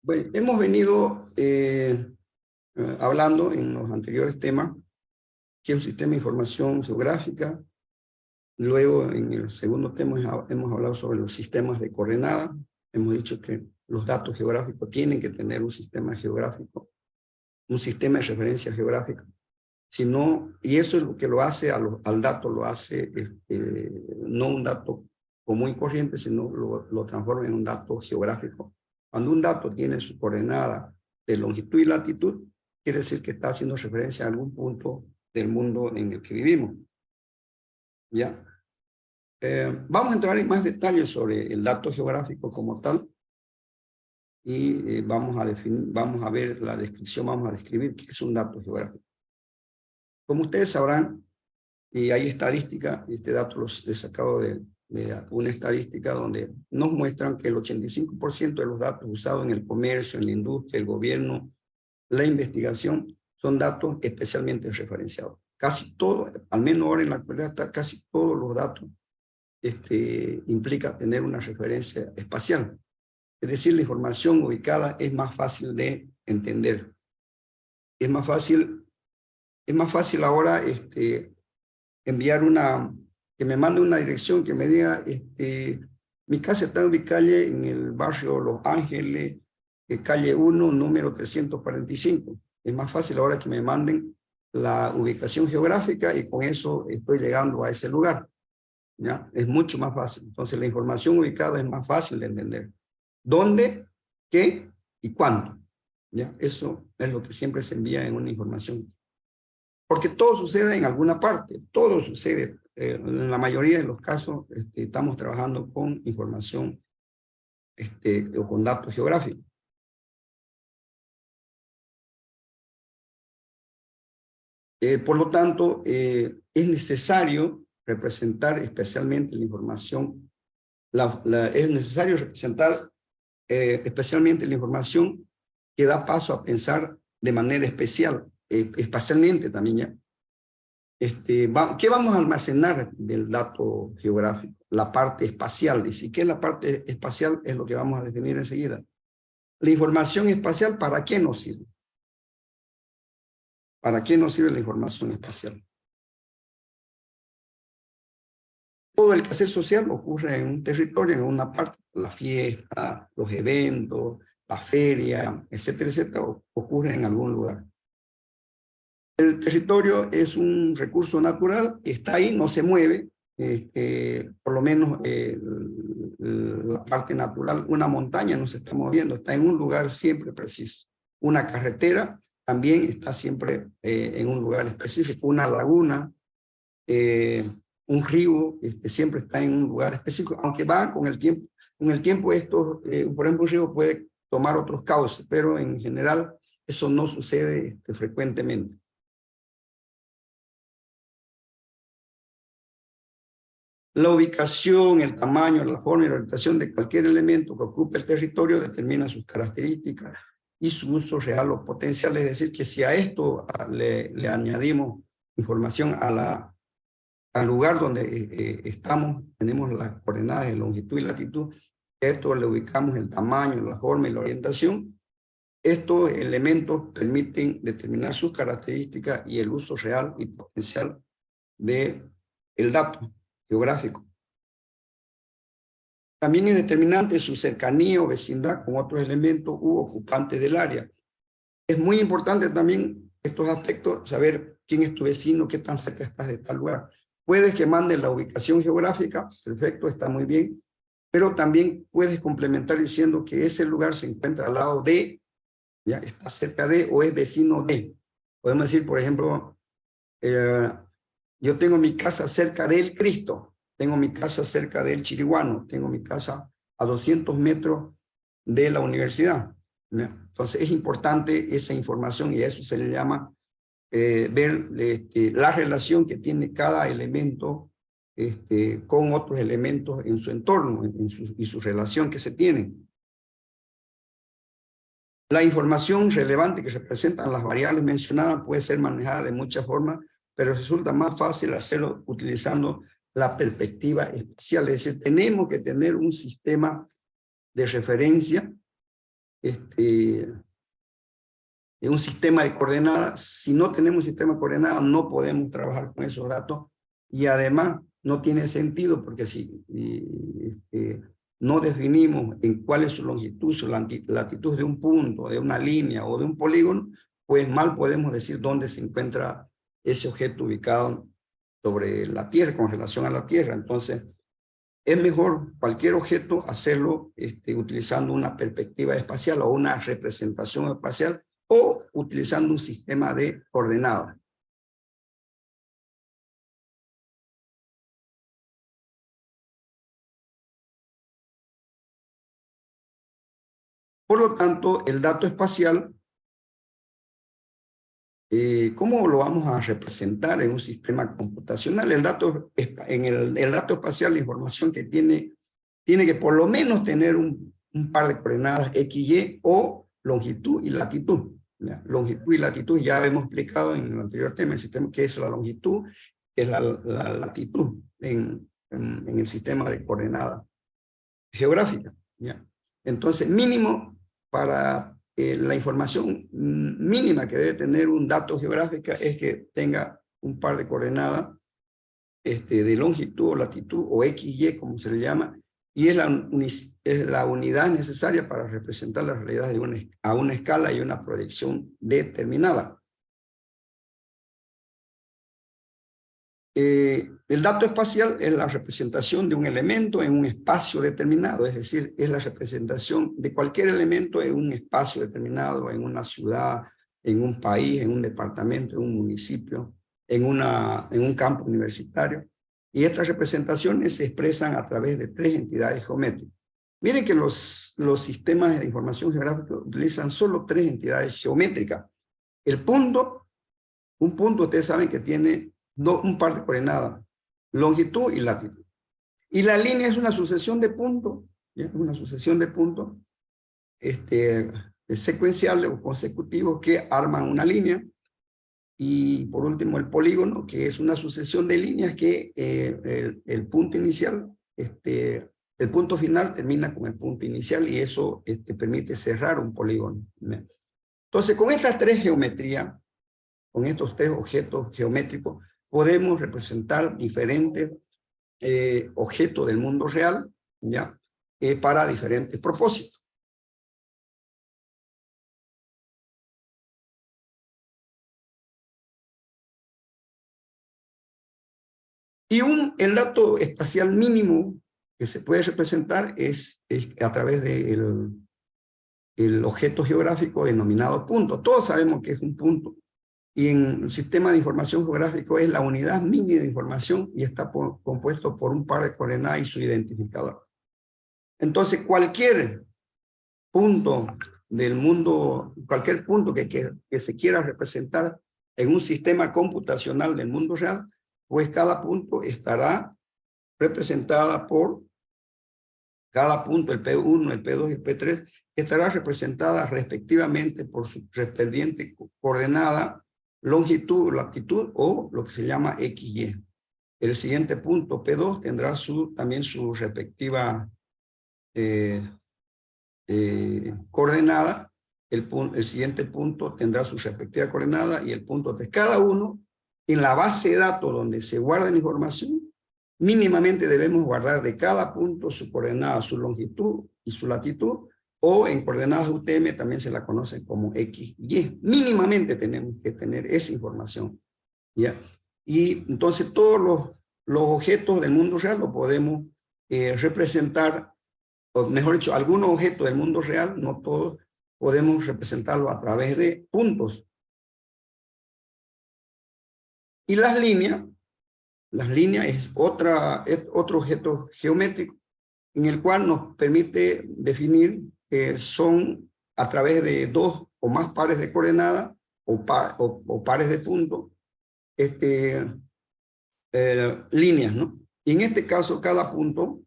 Bueno, hemos venido hablando en los anteriores temas que es un sistema de información geográfica. Luego, en el segundo tema, hemos hablado sobre los sistemas de coordenadas. Hemos dicho que los datos geográficos tienen que tener un sistema geográfico, un sistema de referencia geográfica. Si no, y eso es lo que lo hace al dato, lo hace no un dato común y corriente, sino lo transforma en un dato geográfico. Cuando un dato tiene su coordenada de longitud y latitud, quiere decir que está haciendo referencia a algún punto del mundo en el que vivimos. ¿Ya? Vamos a entrar en más detalles sobre el dato geográfico como tal y vamos a ver la descripción, vamos a describir qué es un dato geográfico. Como ustedes sabrán, y hay estadística, y este dato los he sacado de una estadística donde nos muestran que el 85% de los datos usados en el comercio, en la industria, el gobierno, la investigación, son datos especialmente referenciados. Casi todo, al menos ahora en la actualidad, casi todos los datos implica tener una referencia espacial. Es decir, la información ubicada es más fácil de entender. Es más fácil ahora enviar que me mande una dirección, que me diga, mi casa está ubicada en el barrio Los Ángeles, calle 1, número 345. Es más fácil ahora que me manden la ubicación geográfica y con eso estoy llegando a ese lugar. ¿Ya? Es mucho más fácil. Entonces la información ubicada es más fácil de entender. ¿Dónde, qué y cuándo? ¿Ya? Eso es lo que siempre se envía en una información. Porque todo sucede en alguna parte, todo sucede. En la mayoría de los casos estamos trabajando con información o con datos geográficos. Por lo tanto, es necesario representar especialmente la información, es necesario representar especialmente la información que da paso a pensar de manera especial, espacialmente también ya. ¿Qué vamos a almacenar del dato geográfico? La parte espacial. Dice, ¿qué es la parte espacial? Es lo que vamos a definir enseguida. La información espacial, ¿para qué nos sirve? ¿Para qué nos sirve la información espacial? Todo el quehacer social ocurre en un territorio, en una parte. La fiesta, los eventos, la feria, etcétera, etcétera, ocurre en algún lugar. El territorio es un recurso natural, está ahí, no se mueve, por lo menos la parte natural, una montaña no se está moviendo, está en un lugar siempre preciso. Una carretera también está siempre en un lugar específico, una laguna, un río, siempre está en un lugar específico, aunque va con el tiempo esto, por ejemplo, un río puede tomar otros cauces, pero en general eso no sucede frecuentemente. La ubicación, el tamaño, la forma y la orientación de cualquier elemento que ocupe el territorio determina sus características y su uso real o potencial. Es decir, que si a esto le añadimos información al lugar donde estamos, tenemos las coordenadas de longitud y latitud, esto le ubicamos el tamaño, la forma y la orientación. Estos elementos permiten determinar sus características y el uso real y potencial del dato geográfico. También es determinante su cercanía o vecindad con otros elementos u ocupantes del área. Es muy importante también estos aspectos, saber quién es tu vecino, qué tan cerca estás de tal lugar. Puedes que mande la ubicación geográfica, perfecto, está muy bien, pero también puedes complementar diciendo que ese lugar se encuentra al lado de, ya está cerca de o es vecino de. Podemos decir, por ejemplo, yo tengo mi casa cerca del Cristo, tengo mi casa cerca del Chiriguano, tengo mi casa a 200 metros de la universidad. Entonces es importante esa información y a eso se le llama ver la relación que tiene cada elemento con otros elementos en su entorno y su relación que se tienen. La información relevante que representan las variables mencionadas puede ser manejada de muchas formas, pero resulta más fácil hacerlo utilizando la perspectiva espacial. Es decir, tenemos que tener un sistema de referencia un sistema de coordenadas. Si no tenemos un sistema de coordenadas, no podemos trabajar con esos datos, y además no tiene sentido, porque si no definimos en cuál es su longitud, su latitud de un punto, de una línea o de un polígono, pues mal podemos decir dónde se encuentra ese objeto ubicado sobre la Tierra, con relación a la Tierra. Entonces, es mejor cualquier objeto hacerlo utilizando una perspectiva espacial o una representación espacial, o utilizando un sistema de coordenadas. Por lo tanto, el dato espacial, ¿cómo lo vamos a representar en un sistema computacional? El dato espacial, la información que tiene que por lo menos tener un par de coordenadas X, Y, o longitud y latitud. ¿Ya? Longitud y latitud ya hemos explicado en el anterior tema, el sistema, qué es la longitud, qué es la latitud en el sistema de coordenadas geográficas. ¿Ya? Entonces, mínimo para la información mínima que debe tener un dato geográfico es que tenga un par de coordenadas de longitud o latitud, o XY, como se le llama, y es la unidad necesaria para representar la realidad a una escala y una proyección determinada. El dato espacial es la representación de un elemento en un espacio determinado, es decir, es la representación de cualquier elemento en un espacio determinado, en una ciudad, en un país, en un departamento, en un municipio, en un campo universitario. Y estas representaciones se expresan a través de 3 entidades geométricas. Miren que los sistemas de información geográfica utilizan solo 3 entidades geométricas. El punto, un punto ustedes saben que tiene un par de coordenadas, longitud y latitud. Y la línea es una sucesión de puntos, ¿ya? Una sucesión de puntos secuenciales o consecutivos que arman una línea. Y por último el polígono, que es una sucesión de líneas que el punto inicial, el punto final termina con el punto inicial, y eso permite cerrar un polígono. Entonces, con estas 3 geometrías, con estos 3 objetos geométricos, podemos representar diferentes objetos del mundo real, ¿ya? Para diferentes propósitos. Y el dato espacial mínimo que se puede representar es a través del objeto geográfico denominado punto. Todos sabemos que es un punto. Y en el sistema de información geográfico es la unidad mínima de información, y está compuesto por un par de coordenadas y su identificador. Entonces, cualquier punto del mundo, cualquier punto que se quiera representar en un sistema computacional del mundo real, pues cada punto estará representada por cada punto, el P1, el P2 y el P3, estará representada respectivamente por su respectivamente coordenada, longitud, latitud, o lo que se llama XY. El siguiente punto, P2, tendrá también su respectiva coordenada. El siguiente punto tendrá su respectiva coordenada, y el punto 3. Cada uno, en la base de datos donde se guarda la información, mínimamente debemos guardar de cada punto su coordenada, su longitud y su latitud, o en coordenadas UTM también se la conocen como XY. Mínimamente tenemos que tener esa información, ¿ya? Y entonces todos los objetos del mundo real lo podemos representar, o mejor dicho, algunos objetos del mundo real, no todos, podemos representarlo a través de puntos. Y las líneas es otro objeto geométrico, en el cual nos permite definir son a través de 2 o más pares de coordenadas o pares de puntos, líneas, ¿no? Y en este caso cada punto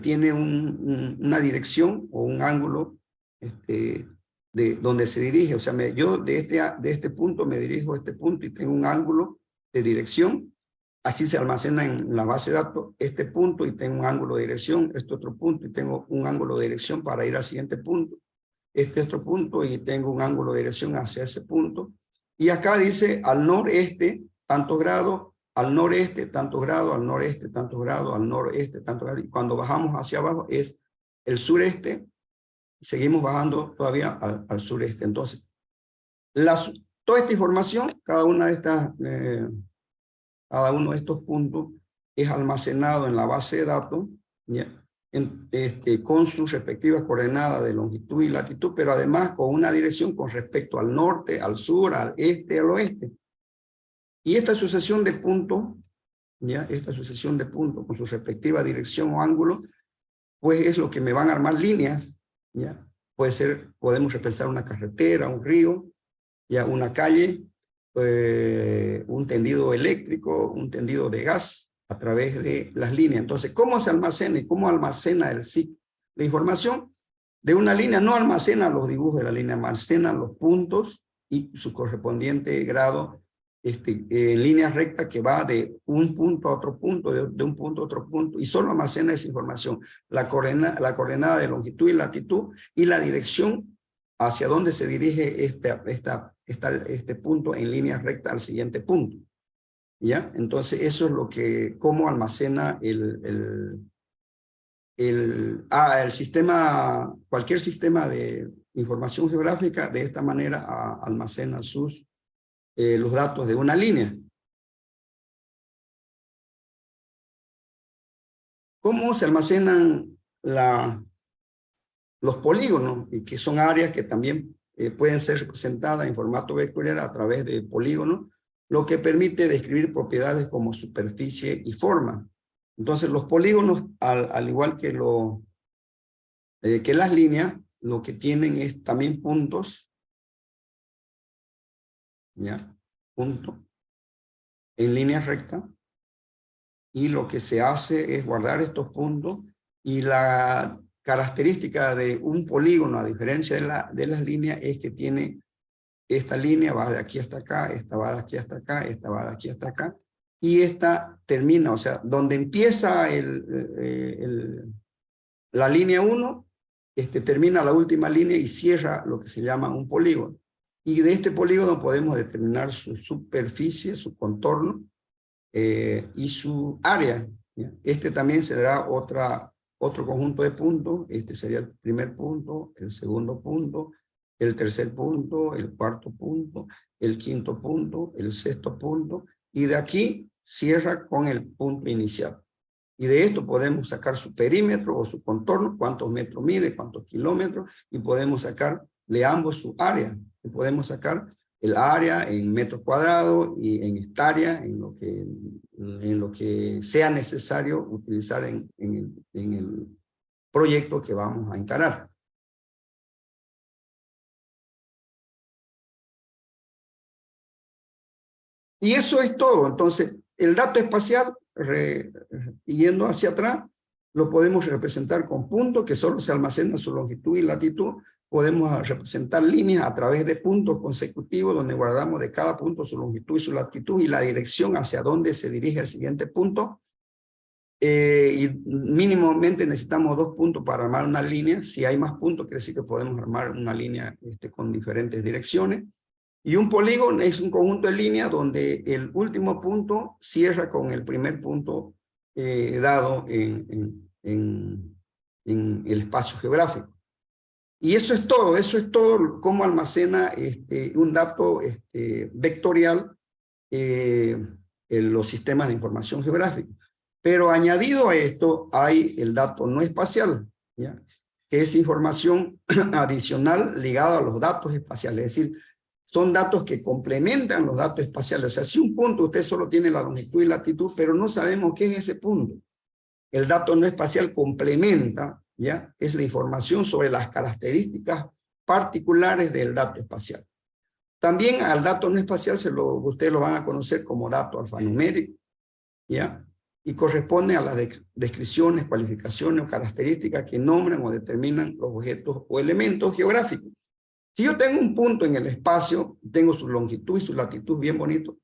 tiene una dirección o un ángulo de donde se dirige. O sea, yo de este punto me dirijo a este punto y tengo un ángulo de dirección, Así se almacena en la base de datos este punto y tengo un ángulo de dirección, este otro punto y tengo un ángulo de dirección para ir al siguiente punto, este otro punto y tengo un ángulo de dirección hacia ese punto. Y acá dice al noreste, tantos grados, al noreste, tantos grados, al noreste, tantos grados, al noreste, tantos grados. Y cuando bajamos hacia abajo es el sureste, seguimos bajando todavía al sureste. Entonces, toda esta información, cada una de estas... cada uno de estos puntos es almacenado en la base de datos, ¿ya? Con sus respectivas coordenadas de longitud y latitud, pero además con una dirección con respecto al norte, al sur, al este, al oeste. Y esta sucesión de puntos, ¿ya? Esta sucesión de puntos con su respectiva dirección o ángulo, pues es lo que me van a armar líneas, ¿ya? Puede ser, podemos representar una carretera, un río, ya una calle, un tendido eléctrico, un tendido de gas a través de las líneas. Entonces, ¿cómo se almacena y cómo almacena el SIC la información? De una línea no almacena los dibujos de la línea, almacena los puntos y su correspondiente grado en línea recta que va de un punto a otro punto, de un punto a otro punto, y solo almacena esa información, la coordenada de longitud y latitud y la dirección hacia dónde se dirige este punto en línea recta al siguiente punto. ¿Ya? Entonces eso es lo que, cómo almacena el sistema, cualquier sistema de información geográfica, de esta manera almacena los datos de una línea. ¿Cómo se almacenan los polígonos? Y que son áreas que también pueden ser representadas en formato vectorial a través de polígonos, lo que permite describir propiedades como superficie y forma. Entonces los polígonos, al igual que las líneas, lo que tienen es también puntos, ¿ya? Punto, en línea recta, y lo que se hace es guardar estos puntos, y la característica de un polígono, a diferencia de las líneas, es que tiene esta línea va de aquí hasta acá, esta va de aquí hasta acá, esta va de aquí hasta acá, y esta termina, o sea, donde empieza la línea 1, termina la última línea y cierra lo que se llama un polígono. Y de este polígono podemos determinar su superficie, su contorno y su área, ¿ya? También se dará otro conjunto de puntos. Este sería el primer punto, el segundo punto, el tercer punto, el cuarto punto, el quinto punto, el sexto punto, y de aquí cierra con el punto inicial. Y de esto podemos sacar su perímetro o su contorno, cuántos metros mide, cuántos kilómetros, y podemos sacar de ambos su área. Y podemos sacar el área en metros cuadrados y en hectáreas, en lo que sea necesario utilizar en el proyecto que vamos a encarar. Y eso es todo. Entonces, el dato espacial, yendo hacia atrás, lo podemos representar con puntos que solo se almacena su longitud y latitud. Podemos representar líneas a través de puntos consecutivos donde guardamos de cada punto su longitud y su latitud y la dirección hacia dónde se dirige el siguiente punto. Y mínimamente necesitamos 2 puntos para armar una línea. Si hay más puntos, quiere decir que podemos armar una línea con diferentes direcciones. Y un polígono es un conjunto de líneas donde el último punto cierra con el primer punto dado en el espacio geográfico. Y eso es todo cómo almacena un dato vectorial en los sistemas de información geográfica. Pero añadido a esto hay el dato no espacial, ¿ya? Que es información adicional ligada a los datos espaciales, es decir, son datos que complementan los datos espaciales. O sea, si un punto usted solo tiene la longitud y latitud, pero no sabemos qué es ese punto. El dato no espacial complementa, ¿ya? Es la información sobre las características particulares del dato espacial. También al dato no espacial ustedes lo van a conocer como dato alfanumérico, ¿ya? Y corresponde a las descripciones, cualificaciones o características que nombran o determinan los objetos o elementos geográficos. Si yo tengo un punto en el espacio, tengo su longitud y su latitud bien bonito,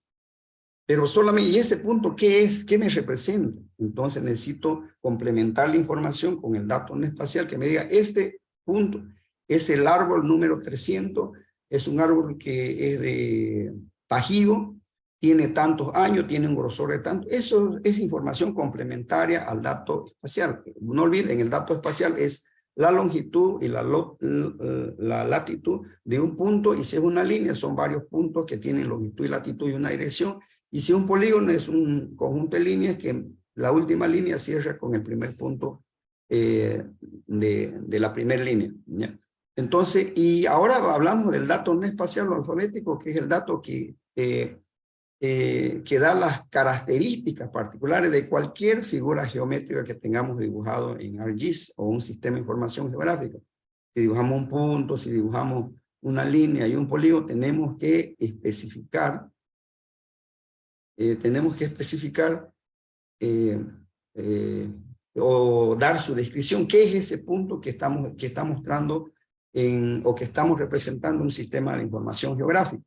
Pero solamente, ¿y ese punto qué es? ¿Qué me representa? Entonces necesito complementar la información con el dato no espacial que me diga, este punto es el árbol número 300, es un árbol que es de Tajío, tiene tantos años, tiene un grosor de tanto. Eso es información complementaria al dato espacial. No olviden, el dato espacial es la longitud y la latitud de un punto, y si es una línea, son varios puntos que tienen longitud y latitud y una dirección, y si un polígono es un conjunto de líneas que la última línea cierra con el primer punto de la primera línea, ¿ya? Entonces, y ahora hablamos del dato no espacial o alfabético, que es el dato que da las características particulares de cualquier figura geométrica que tengamos dibujado en ArcGIS o un sistema de información geográfica. Si dibujamos un punto, si dibujamos una línea y un polígono, tenemos que especificar o dar su descripción, qué es ese punto que está mostrando o que estamos representando en un sistema de información geográfica.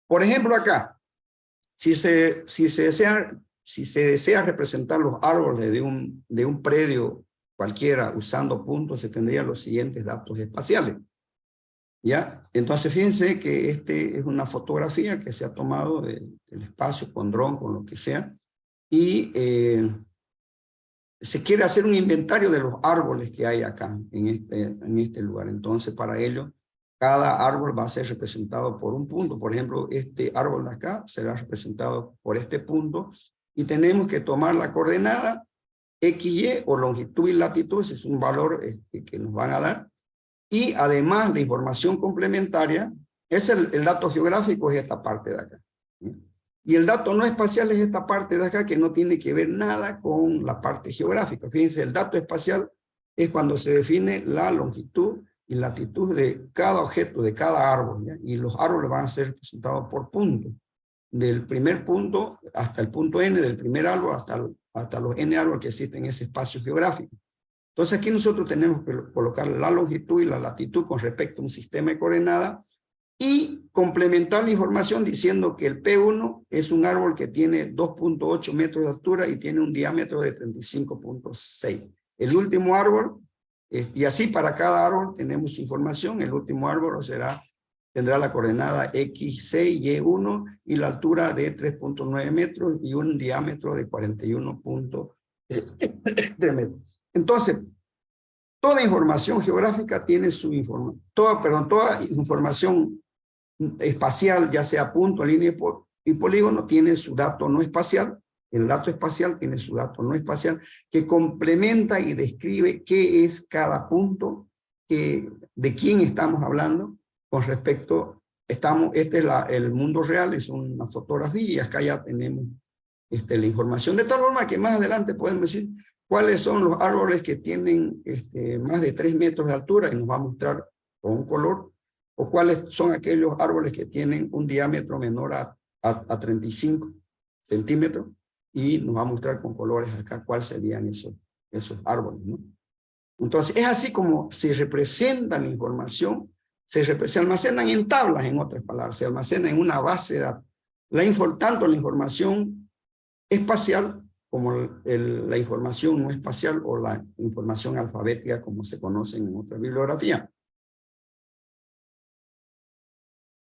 Por ejemplo, acá, si se desea representar los árboles de un predio cualquiera usando puntos, se tendrían los siguientes datos espaciales. ¿Ya? Entonces, fíjense que este es una fotografía que se ha tomado del espacio con dron, con lo que sea, y se quiere hacer un inventario de los árboles que hay acá, en este lugar. Entonces, para ello, cada árbol va a ser representado por un punto. Por ejemplo, este árbol de acá será representado por este punto, y tenemos que tomar la coordenada XY o longitud y latitud, ese es un valor que nos van a dar. Y además de información complementaria, el dato geográfico es esta parte de acá. Y el dato no espacial es esta parte de acá que no tiene que ver nada con la parte geográfica. Fíjense, el dato espacial es cuando se define la longitud y latitud de cada objeto, de cada árbol, ¿ya? Y los árboles van a ser representados por puntos. Del primer punto hasta el punto N, del primer árbol hasta los N árboles que existen en ese espacio geográfico. Entonces aquí nosotros tenemos que colocar la longitud y la latitud con respecto a un sistema de coordenadas y complementar la información diciendo que el P1 es un árbol que tiene 2.8 metros de altura y tiene un diámetro de 35.6. El último árbol, y así para cada árbol tenemos información, el último árbol tendrá la coordenada X6, Y1 y la altura de 3.9 metros y un diámetro de 41.3 metros. Entonces, toda información geográfica tiene toda información espacial, ya sea punto, línea y polígono, tiene su dato no espacial. El dato espacial tiene su dato no espacial, que complementa y describe qué es cada punto, de quién estamos hablando, con respecto, este es el mundo real, es una fotografía, y acá ya tenemos la información, de tal forma que más adelante podemos decir cuáles son los árboles que tienen más de 3 metros de altura, y nos va a mostrar con un color, o cuáles son aquellos árboles que tienen un diámetro menor a 35 centímetros, y nos va a mostrar con colores acá cuáles serían esos árboles, ¿no? Entonces, es así como se representa la información, se almacenan en tablas, en otras palabras, se almacena en una base de datos. Tanto la información espacial como la información no espacial o la información alfabética, como se conoce en otra bibliografía.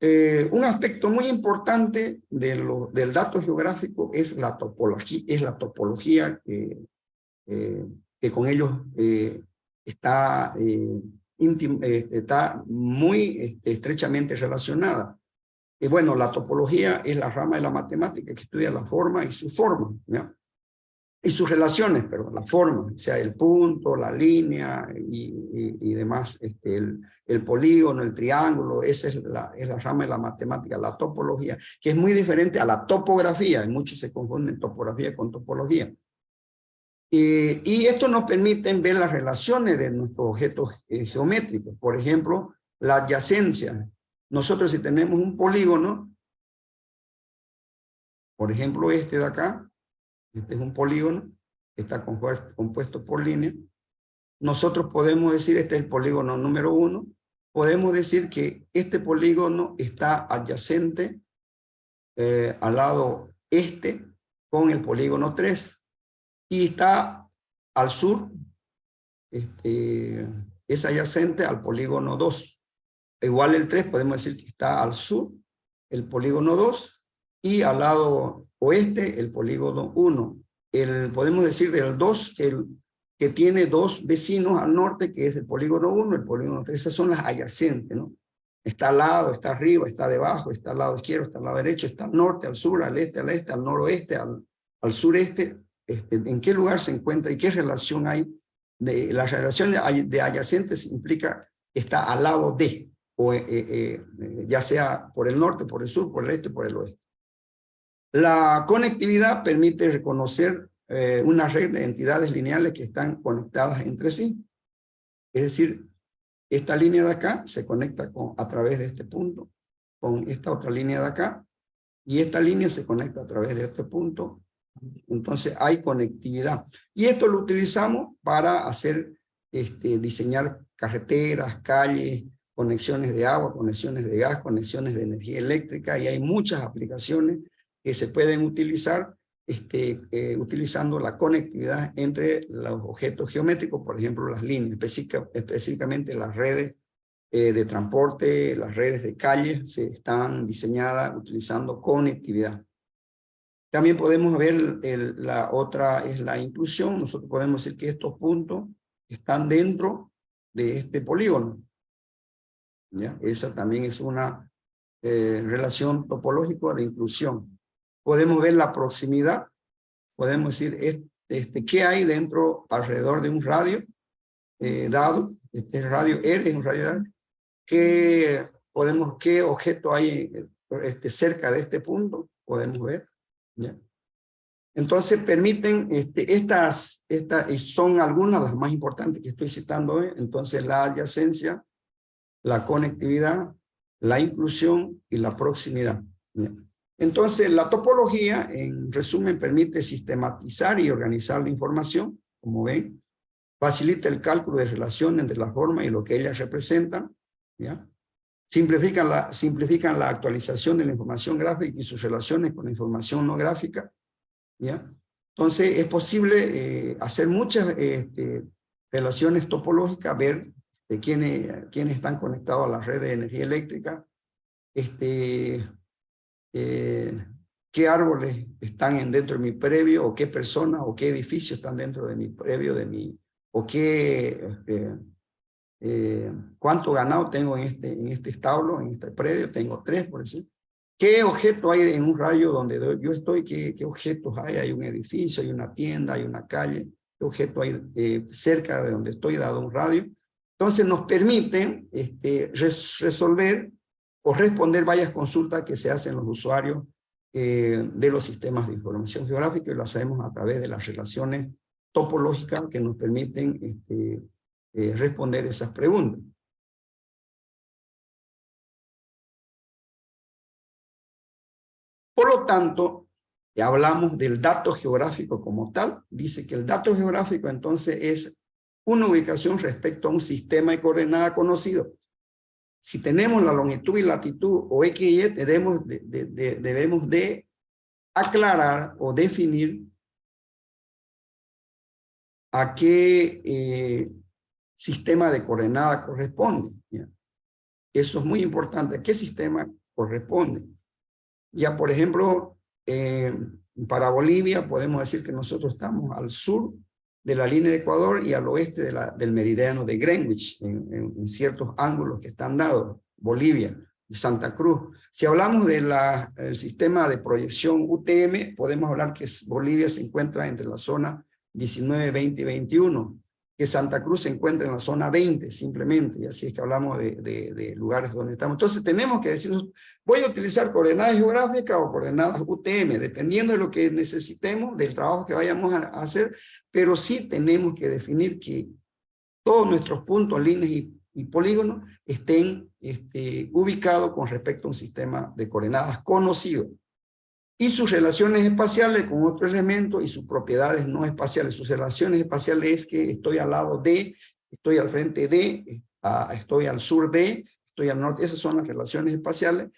Un aspecto muy importante del dato geográfico es la topología que con ellos está muy estrechamente relacionada. Bueno, la topología es la rama de la matemática que estudia la forma y su forma, ¿ya? Y sus relaciones, pero la forma, o sea, el punto, la línea y demás, el polígono, el triángulo, esa es la rama de la matemática, la topología, que es muy diferente a la topografía, y muchos se confunden topografía con topología. Y esto nos permite ver las relaciones de nuestros objetos geométricos, por ejemplo, la adyacencia. Nosotros si tenemos un polígono, por ejemplo este de acá, este es un polígono que está compuesto por líneas. Nosotros podemos decir, este es el polígono número 1. Podemos decir que este polígono está adyacente al lado este con el polígono 3 y está al sur, es adyacente al polígono 2. Igual el 3 podemos decir que está al sur, el polígono 2, y al lado oeste el polígono 1. Podemos decir del 2 que tiene dos vecinos al norte, que es el polígono 1, el polígono 3, esas son las adyacentes, ¿no? Está al lado, está arriba, está debajo, está al lado izquierdo, está al lado derecho, está al norte, al sur, al este, al noroeste, al sureste. ¿En qué lugar se encuentra y qué relación hay? La relación de adyacentes implica que está al lado de, o ya sea por el norte, por el sur, por el este, por el oeste. La conectividad permite reconocer una red de entidades lineales que están conectadas entre sí. Es decir, esta línea de acá se conecta a través de este punto con esta otra línea de acá, y esta línea se conecta a través de este punto. Entonces hay conectividad. Y esto lo utilizamos para diseñar carreteras, calles, conexiones de agua, conexiones de gas, conexiones de energía eléctrica, y hay muchas aplicaciones que se pueden utilizar utilizando la conectividad entre los objetos geométricos, por ejemplo, las líneas, específicamente las redes de transporte, las redes de calles, se están diseñadas utilizando conectividad. También podemos ver, la otra es la inclusión. Nosotros podemos decir que estos puntos están dentro de este polígono, ¿ya? Esa también es una relación topológica de inclusión. Podemos ver la proximidad, podemos decir qué hay dentro, alrededor de un radio dado, este radio R es un radio dado, qué objeto hay cerca de este punto, podemos ver, ¿ya? Entonces permiten, y son algunas las más importantes que estoy citando hoy. Entonces la adyacencia, la conectividad, la inclusión y la proximidad, ¿ya? Entonces, la topología, en resumen, permite sistematizar y organizar la información, como ven, facilita el cálculo de relaciones entre la forma y lo que ellas representan, ¿ya? Simplifican la actualización de la información gráfica y sus relaciones con la información no gráfica, ¿ya? Entonces, es posible hacer muchas relaciones topológicas, ver de quiénes están conectados a la red de energía eléctrica, qué árboles están dentro de mi predio, o qué personas o qué edificios están dentro de mi predio, o cuánto ganado tengo en este establo, en este predio. Tengo 3, por decir. ¿Qué objeto hay en un radio donde yo estoy? ¿Qué objetos hay? Hay un edificio, hay una tienda, hay una calle. ¿Qué objeto hay cerca de donde estoy dado un radio? Entonces nos permiten resolver o responder varias consultas que se hacen los usuarios de los sistemas de información geográfica, y lo hacemos a través de las relaciones topológicas que nos permiten responder esas preguntas. Por lo tanto, hablamos del dato geográfico como tal. Dice que el dato geográfico entonces es una ubicación respecto a un sistema de coordenada conocido. Si tenemos la longitud y latitud o X y Y, debemos de aclarar o definir a qué sistema de coordenada corresponde, ¿ya? Eso es muy importante. ¿A qué sistema corresponde? Ya, por ejemplo, para Bolivia podemos decir que nosotros estamos al sur de la línea de Ecuador y al oeste del meridiano de Greenwich, en ciertos ángulos que están dados, Bolivia y Santa Cruz. Si hablamos del sistema de proyección UTM, podemos hablar que Bolivia se encuentra entre la zona 19, 20 y 21, que Santa Cruz se encuentra en la zona 20 simplemente, y así es que hablamos de lugares donde estamos. Entonces tenemos que decirnos, voy a utilizar coordenadas geográficas o coordenadas UTM, dependiendo de lo que necesitemos, del trabajo que vayamos a hacer, pero sí tenemos que definir que todos nuestros puntos, líneas y polígonos estén ubicados con respecto a un sistema de coordenadas conocido, y sus relaciones espaciales con otro elemento y sus propiedades no espaciales. Sus relaciones espaciales es que estoy al lado de, estoy al frente de, estoy al sur de, estoy al norte. Esas son las relaciones espaciales.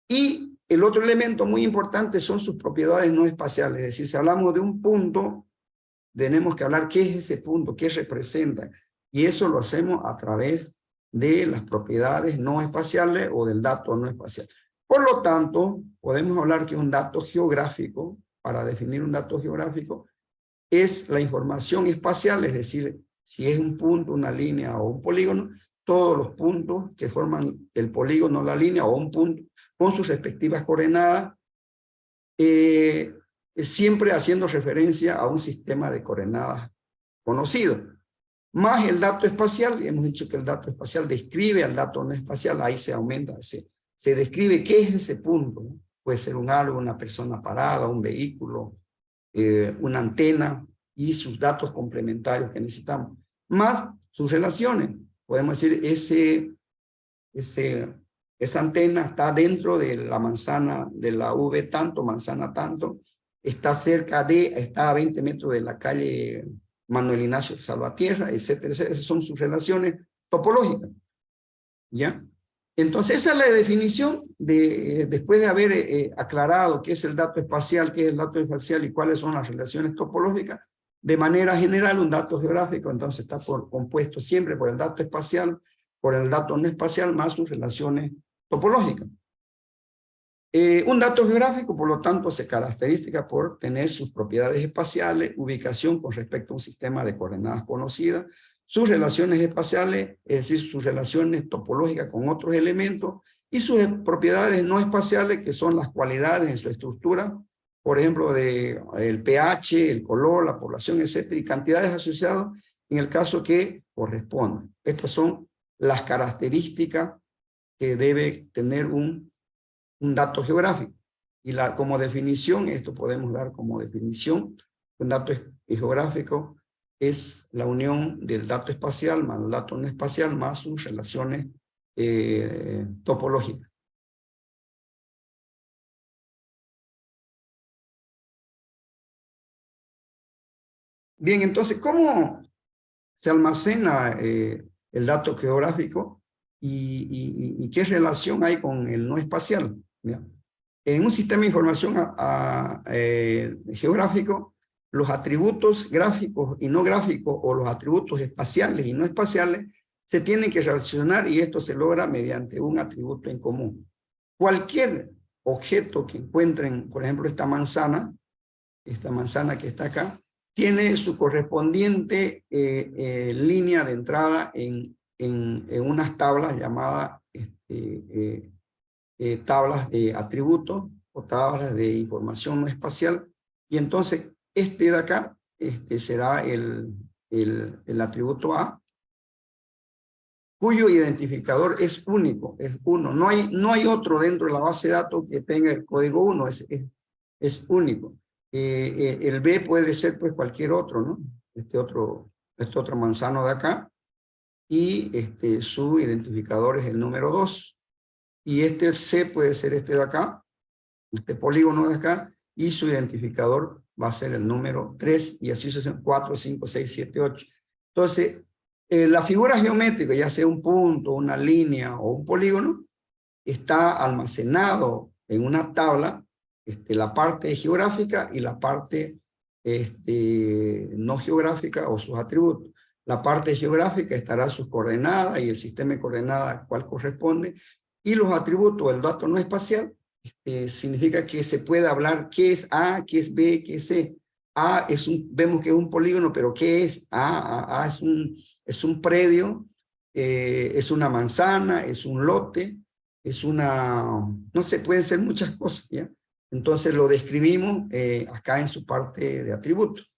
Y el otro elemento muy importante son sus propiedades no espaciales. Es decir, si hablamos de un punto, tenemos que hablar qué es ese punto, qué representa. Y eso lo hacemos a través de las propiedades no espaciales o del dato no espacial. Por lo tanto, podemos hablar que un dato geográfico, para definir un dato geográfico, es la información espacial, es decir, si es un punto, una línea o un polígono, todos los puntos que forman el polígono, la línea o un punto, con sus respectivas coordenadas, siempre haciendo referencia a un sistema de coordenadas conocido. Más el dato espacial, hemos dicho que el dato espacial describe al dato no espacial, ahí se aumenta, se describe qué es ese punto, ¿no? Puede ser un algo, una persona parada, un vehículo, una antena y sus datos complementarios que necesitamos. Más sus relaciones, podemos decir, esa antena está dentro de la manzana, de la V tanto, manzana tanto, está está a 20 metros de la calle Manuel Ignacio Salvatierra, etcétera, etcétera. Esas son sus relaciones topológicas, ¿ya? Entonces esa es la definición después de haber aclarado qué es el dato espacial, qué es el dato espacial y cuáles son las relaciones topológicas. De manera general, un dato geográfico entonces está compuesto siempre por el dato espacial, por el dato no espacial, más sus relaciones topológicas. Un dato geográfico, por lo tanto, se caracteriza por tener sus propiedades espaciales, ubicación con respecto a un sistema de coordenadas conocidas, sus relaciones espaciales, es decir, sus relaciones topológicas con otros elementos, y sus propiedades no espaciales, que son las cualidades en su estructura, por ejemplo, el pH, el color, la población, etcétera, y cantidades asociadas en el caso que correspondan. Estas son las características que debe tener un dato geográfico. Y como definición, esto podemos dar como definición, un dato geográfico es la unión del dato espacial más el dato no espacial más sus relaciones topológicas. Bien, entonces, ¿cómo se almacena el dato geográfico y qué relación hay con el no espacial? ¿Ya? En un sistema de información geográfico, los atributos gráficos y no gráficos, o los atributos espaciales y no espaciales, se tienen que relacionar y esto se logra mediante un atributo en común. Cualquier objeto que encuentren, por ejemplo, esta manzana que está acá, tiene su correspondiente línea de entrada en unas tablas llamadas tablas de atributos o tablas de información no espacial, y entonces este de acá será el atributo A, cuyo identificador es único, es 1. No hay otro dentro de la base de datos que tenga el código 1, es único. El B puede ser pues cualquier otro, ¿no? Este otro manzano de acá, y su identificador es el número 2. Y C puede ser este de acá, este polígono de acá, y su identificador va a ser el número 3, y así son 4, 5, 6, 7, 8. Entonces, la figura geométrica, ya sea un punto, una línea o un polígono, está almacenado en una tabla, la parte geográfica y la parte no geográfica o sus atributos. La parte geográfica estará sus coordenadas y el sistema de coordenadas al cual corresponde, y los atributos del dato no espacial significa que se puede hablar qué es A, qué es B, qué es C. A vemos que es un polígono, pero ¿qué es? A es un predio, es una manzana, es un lote, no sé, pueden ser muchas cosas, ¿ya? Entonces lo describimos acá en su parte de atributos.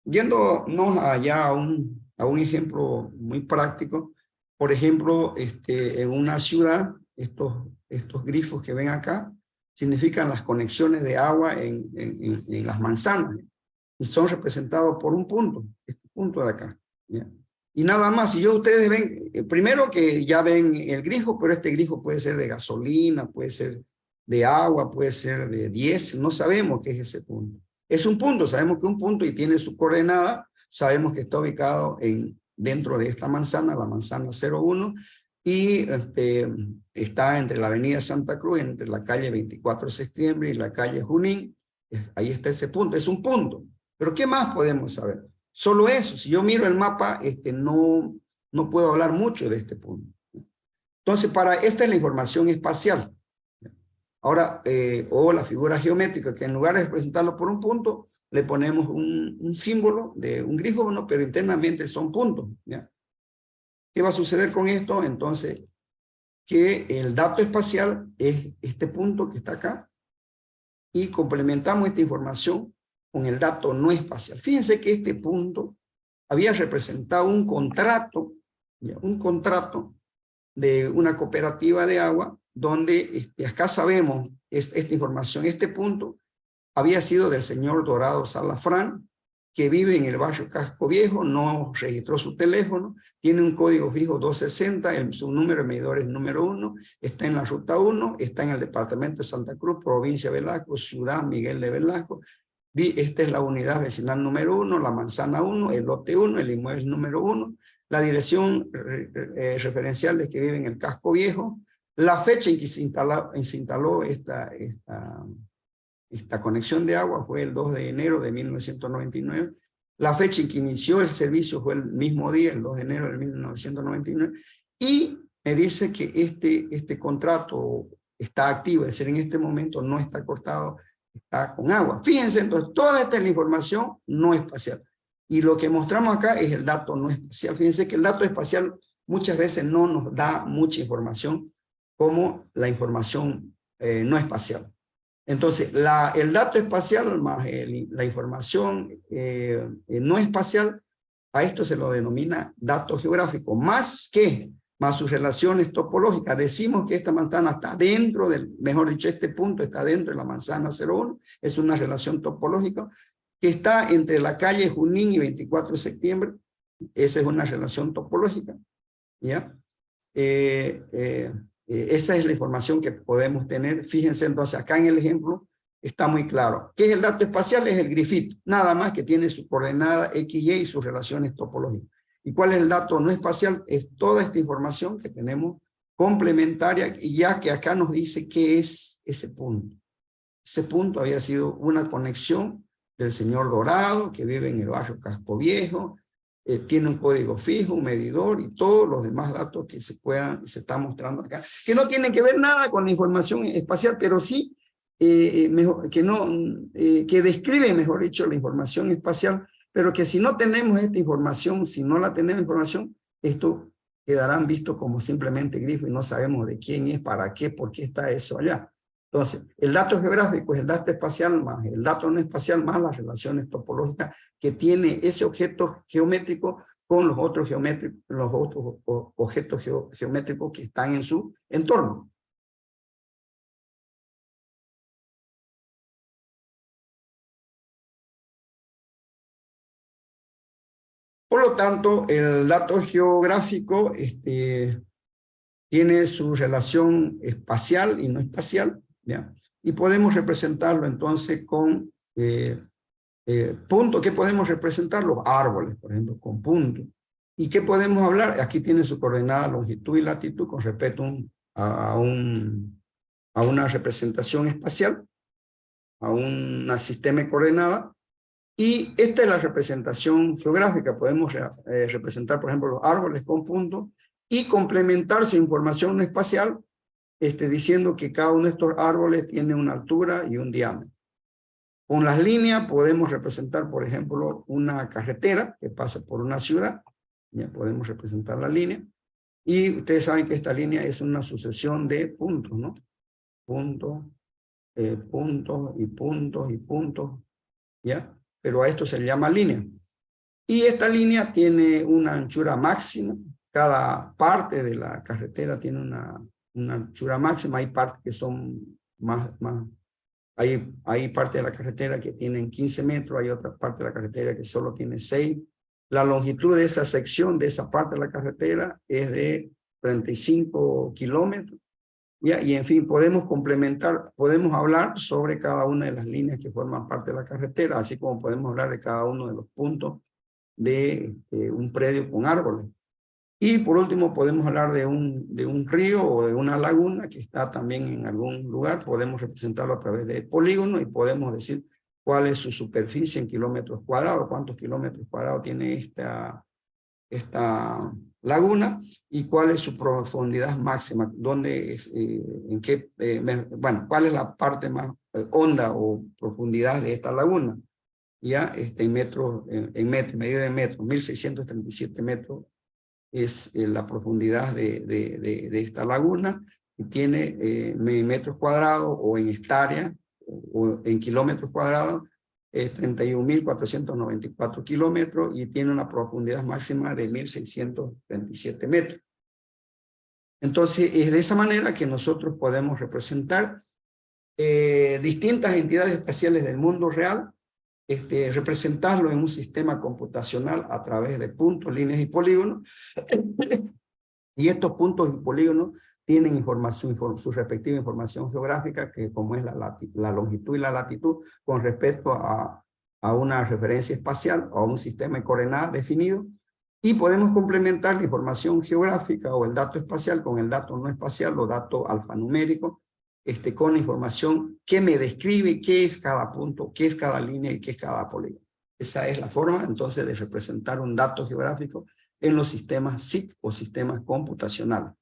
Yéndonos allá a un ejemplo muy práctico, por ejemplo, en una ciudad, estos grifos que ven acá, significan las conexiones de agua en las manzanas, y son representados por un punto, este punto de acá, ¿ya? Y nada más, si ustedes ven, primero que ya ven el grifo, pero este grifo puede ser de gasolina, puede ser de agua, puede ser de diésel, no sabemos qué es ese punto. Es un punto, sabemos que es un punto y tiene su coordenada, sabemos que está ubicado dentro de esta manzana, la manzana 01, y está entre la avenida Santa Cruz, entre la calle 24 de septiembre y la calle Junín. Ahí está ese punto, es un punto. Pero ¿qué más podemos saber? Solo eso, si yo miro el mapa, no puedo hablar mucho de este punto. Entonces, esta es la información espacial. Ahora, o la figura geométrica, que en lugar de representarlo por un punto, le ponemos un símbolo de un grígono, pero internamente son puntos, ¿ya? ¿Qué va a suceder con esto? Entonces, que el dato espacial es este punto que está acá, y complementamos esta información con el dato no espacial. Fíjense que este punto había representado un contrato, ¿ya? Un contrato de una cooperativa de agua, donde acá sabemos esta información. Este punto había sido del señor Dorado Salafrán, que vive en el barrio Casco Viejo, no registró su teléfono, tiene un código fijo 260, su número de medidor es número 1, está en la ruta 1, está en el departamento de Santa Cruz, provincia de Velasco, ciudad Miguel de Velasco. Esta es la unidad vecinal número 1, la manzana 1, el lote 1, el inmueble número 1, la dirección referencial es que vive en el Casco Viejo, la fecha en que se instaló esta conexión de agua fue el 2 de enero de 1999. La fecha en que inició el servicio fue el mismo día, el 2 de enero de 1999. Y me dice que este contrato está activo, es decir, en este momento no está cortado, está con agua. Fíjense, entonces, toda esta es la información no espacial. Y lo que mostramos acá es el dato no espacial. Fíjense que el dato espacial muchas veces no nos da mucha información como la información no espacial. Entonces, el dato espacial más la información no espacial, a esto se lo denomina dato geográfico, más sus relaciones topológicas. Decimos que esta manzana está dentro mejor dicho, este punto está dentro de la manzana 01, es una relación topológica que está entre la calle Junín y 24 de septiembre, esa es una relación topológica, ¿ya? Esa es la información que podemos tener. Fíjense entonces, acá en el ejemplo está muy claro. ¿Qué es el dato espacial? Es el grifito, nada más que tiene su coordenada X, Y y sus relaciones topológicas. ¿Y cuál es el dato no espacial? Es toda esta información que tenemos complementaria, y ya que acá nos dice qué es ese punto. Ese punto había sido una conexión del señor Dorado, que vive en el barrio Casco Viejo, tiene un código fijo, un medidor y todos los demás datos que se están mostrando acá, que no tienen que ver nada con la información espacial, pero sí que describe, mejor dicho, la información espacial, pero que si no tenemos esta información, si no la tenemos información, esto quedarán vistos como simplemente grifo y no sabemos de quién es, para qué, por qué está eso allá. Entonces, el dato geográfico es el dato espacial más el dato no espacial más las relaciones topológicas que tiene ese objeto geométrico con los otros objetos geométricos que están en su entorno. Por lo tanto, el dato geográfico tiene su relación espacial y no espacial, ¿ya? Y podemos representarlo entonces con puntos. ¿Qué podemos representar? Los árboles, por ejemplo, con puntos. ¿Y qué podemos hablar? Aquí tiene su coordenada longitud y latitud con respecto a una representación espacial, a un sistema de coordenadas. Y esta es la representación geográfica. Podemos representar, por ejemplo, los árboles con puntos y complementar su información espacial diciendo que cada uno de estos árboles tiene una altura y un diámetro. Con las líneas podemos representar, por ejemplo, una carretera que pasa por una ciudad. Ya podemos representar la línea. Y ustedes saben que esta línea es una sucesión de puntos, ¿no? Puntos, puntos y puntos y puntos, ¿ya? Pero a esto se le llama línea. Y esta línea tiene una anchura máxima. Cada parte de la carretera tiene una anchura máxima. Hay partes que son más hay parte de la carretera que tienen 15 metros, hay otra parte de la carretera que solo tiene 6. La longitud de esa sección, de esa parte de la carretera, es de 35 kilómetros. ¿Ya? Y en fin, podemos complementar, podemos hablar sobre cada una de las líneas que forman parte de la carretera, así como podemos hablar de cada uno de los puntos de un predio con árboles. Y por último podemos hablar de un río o de una laguna que está también en algún lugar. Podemos representarlo a través de polígonos y podemos decir cuál es su superficie en kilómetros cuadrados, cuántos kilómetros cuadrados tiene esta laguna y cuál es su profundidad máxima, dónde es, en qué, cuál es la parte más honda o profundidad de esta laguna. Ya en metros, medida de metros, 1637 metros es la profundidad de esta laguna, y tiene metros cuadrados o en hectáreas o en kilómetros cuadrados, 31.494 kilómetros, y tiene una profundidad máxima de 1.637 metros. Entonces, es de esa manera que nosotros podemos representar distintas entidades espaciales del mundo real, representarlo en un sistema computacional a través de puntos, líneas y polígonos. Y estos puntos y polígonos tienen información, su respectiva información geográfica, que como es la longitud y la latitud, con respecto a una referencia espacial o a un sistema de coordenadas definido. Y podemos complementar la información geográfica o el dato espacial con el dato no espacial o dato alfanumérico, con información que me describe qué es cada punto, qué es cada línea y qué es cada polígono. Esa es la forma entonces de representar un dato geográfico en los sistemas SIC o sistemas computacionales.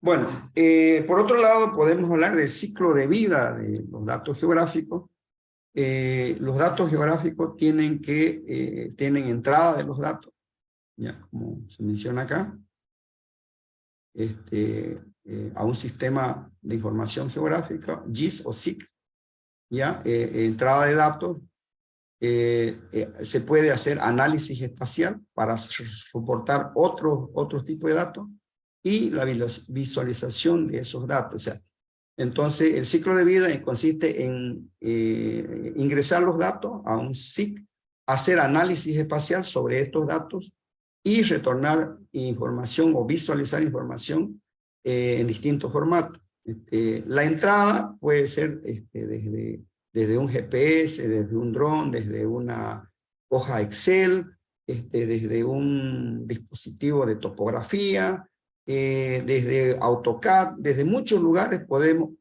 Bueno, por otro lado podemos hablar del ciclo de vida de los datos geográficos. Los datos geográficos tienen entrada de los datos, ya como se menciona acá, a un sistema de información geográfica, GIS o SIC, ya, entrada de datos, se puede hacer análisis espacial para soportar otros tipos de datos y la visualización de esos datos. O sea, entonces el ciclo de vida consiste en ingresar los datos a un SIC, hacer análisis espacial sobre estos datos y retornar información o visualizar información en distintos formatos. La entrada puede ser desde un GPS, desde un dron, desde una hoja Excel, desde un dispositivo de topografía, desde AutoCAD, desde muchos lugares podemos,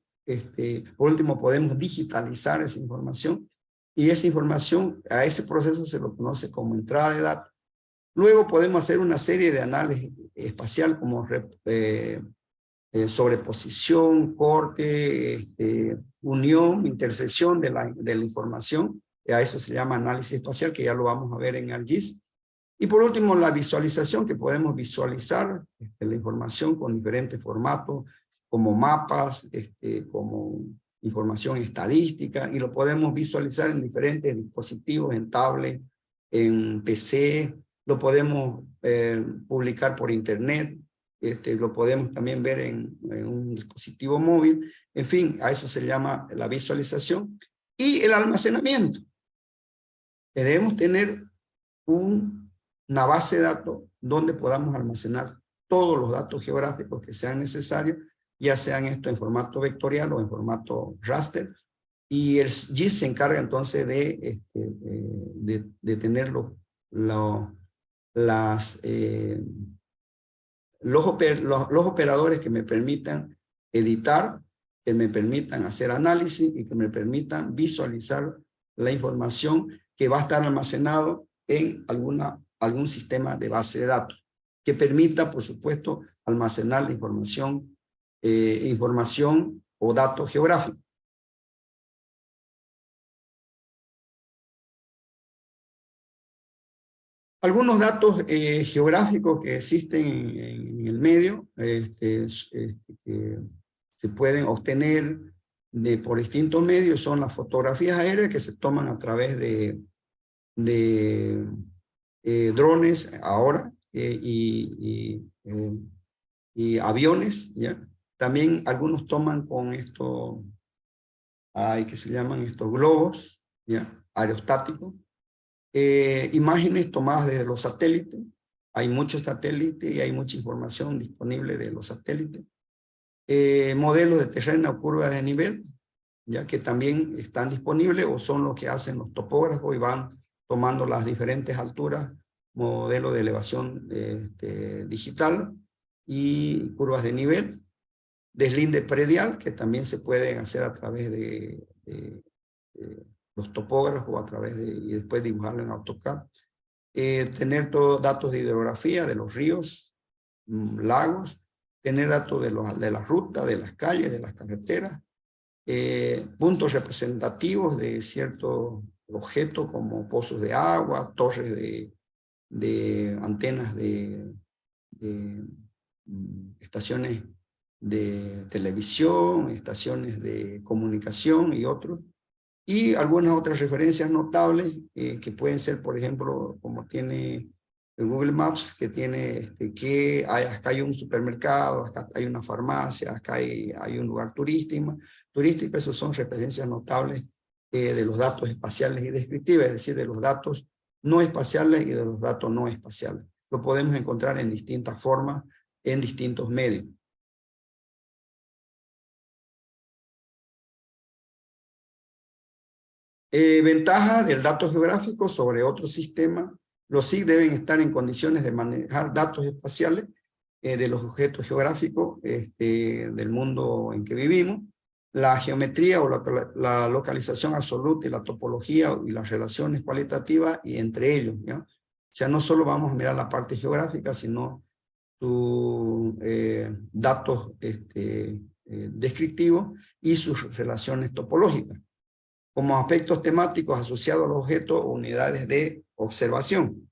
por último podemos digitalizar esa información, y esa información, a ese proceso se lo conoce como entrada de datos. Luego podemos hacer una serie de análisis espacial como sobreposición, corte, unión, intersección de la información. A eso se llama análisis espacial, que ya lo vamos a ver en ArcGIS. Y por último, la visualización, que podemos visualizar la información con diferentes formatos, como mapas, como información estadística, y lo podemos visualizar en diferentes dispositivos, en tablet, en PC, lo podemos publicar por internet, lo podemos también ver en un dispositivo móvil. En fin, a eso se llama la visualización. Y el almacenamiento. Debemos tener una base de datos donde podamos almacenar todos los datos geográficos que sean necesarios, ya sean esto en formato vectorial o en formato raster. Y el GIS se encarga entonces de tener los operadores que me permitan editar, que me permitan hacer análisis y que me permitan visualizar la información que va a estar almacenado en algún sistema de base de datos, que permita, por supuesto, almacenar la información o datos geográficos. Algunos datos geográficos que existen en el medio, que se pueden obtener por distintos medios, son las fotografías aéreas que se toman a través de drones ahora y aviones, ¿ya? También algunos toman con estos, que se llaman estos globos, ¿ya? Aerostáticos. Imágenes tomadas desde los satélites. Hay muchos satélites y hay mucha información disponible de los satélites. Modelos de terreno o curvas de nivel, ya que también están disponibles o son lo que hacen los topógrafos y van tomando las diferentes alturas, modelo de elevación digital y curvas de nivel, deslinde predial, que también se pueden hacer a través de los topógrafos, a través y después dibujarlo en AutoCAD. Tener todos datos de hidrografía de los ríos, lagos, tener datos de la ruta, de las calles, de las carreteras, puntos representativos de cierto objeto como pozos de agua, torres de antenas de estaciones de televisión, estaciones de comunicación y otros. Y algunas otras referencias notables que pueden ser, por ejemplo, como tiene el Google Maps, que tiene que acá hay un supermercado, acá hay una farmacia, acá hay un lugar turístico, esas son referencias notables de los datos espaciales y descriptivos, es decir, de los datos no espaciales y de los datos no espaciales. Lo podemos encontrar en distintas formas, en distintos medios. Ventaja del dato geográfico sobre otro sistema. Los SIG deben estar en condiciones de manejar datos espaciales de los objetos geográficos del mundo en que vivimos. La geometría o la localización absoluta y la topología y las relaciones cualitativas y entre ellos, ¿ya? O sea, no solo vamos a mirar la parte geográfica, sino sus datos descriptivos y sus relaciones topológicas como aspectos temáticos asociados al objeto o unidades de observación.